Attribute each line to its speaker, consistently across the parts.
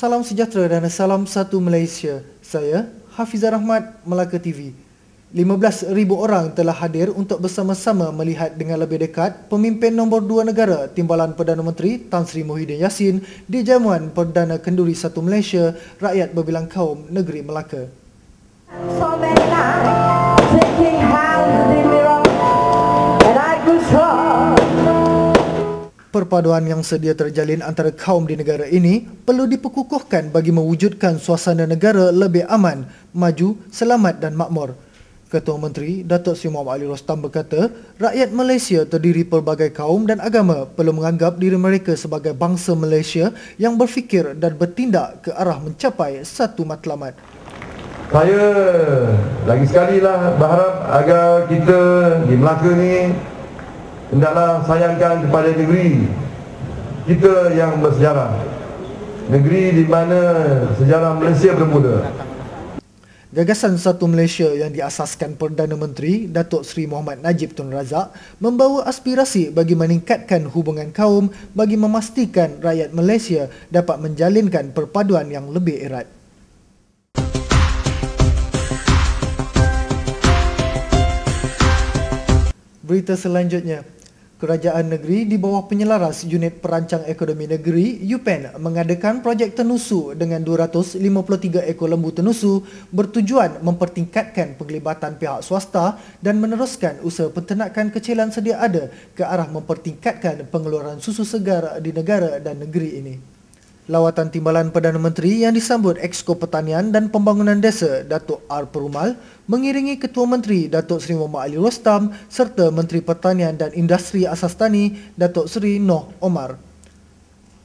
Speaker 1: Salam sejahtera dan salam satu Malaysia. Saya Hafizah Rahmat, Melaka TV. 15,000 orang telah hadir untuk bersama-sama melihat dengan lebih dekat pemimpin nombor 2 negara Timbalan Perdana Menteri Tan Sri Muhyiddin Yassin di jamuan Perdana Kenduri 1 Malaysia Rakyat Berbilang Kaum Negeri Melaka.
Speaker 2: So many nights taking hands in the mirror and I could try.
Speaker 1: Perpaduan yang sedia terjalin antara kaum di negara ini perlu diperkukuhkan bagi mewujudkan suasana negara lebih aman, maju, selamat dan makmur. Ketua Menteri Datuk Seri Muhammad Ali Rostam berkata, rakyat Malaysia terdiri pelbagai kaum dan agama perlu menganggap diri mereka sebagai bangsa Malaysia yang berfikir dan bertindak ke arah mencapai satu matlamat.
Speaker 3: Saya lagi sekali lah berharap agar kita di Melaka ni hendaklah sayangkan kepada negeri kita yang bersejarah, negeri di mana sejarah Malaysia bermula.
Speaker 1: Gagasan Satu Malaysia yang diasaskan Perdana Menteri Datuk Seri Muhammad Najib Tun Razak membawa aspirasi bagi meningkatkan hubungan kaum bagi memastikan rakyat Malaysia dapat menjalinkan perpaduan yang lebih erat. Berita selanjutnya, Kerajaan Negeri di bawah penyelaras Unit Perancang Ekonomi Negeri UPEN mengadakan projek tenusu dengan 253 ekor lembu tenusu bertujuan mempertingkatkan penglibatan pihak swasta dan meneruskan usaha penternakan kecilan sedia ada ke arah mempertingkatkan pengeluaran susu segar di negara dan negeri ini. Lawatan Timbalan Perdana Menteri yang disambut Exco Pertanian dan Pembangunan Desa Datuk R. Perumal mengiringi Ketua Menteri Datuk Seri Muhammad Ali Rostam serta Menteri Pertanian dan Industri Asas Tani Datuk Seri Noh Omar.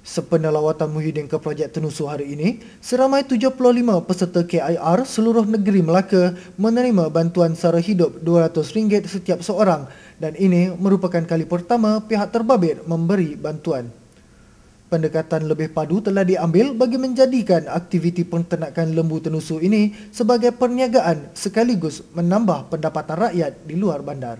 Speaker 1: Sempena lawatan Muhyiddin ke projek tenusu hari ini, seramai 75 peserta KIR seluruh negeri Melaka menerima bantuan sara hidup RM200 setiap seorang dan ini merupakan kali pertama pihak terbabit memberi bantuan. Pendekatan lebih padu telah diambil bagi menjadikan aktiviti penternakan lembu tenusu ini sebagai perniagaan sekaligus menambah pendapatan rakyat di luar bandar.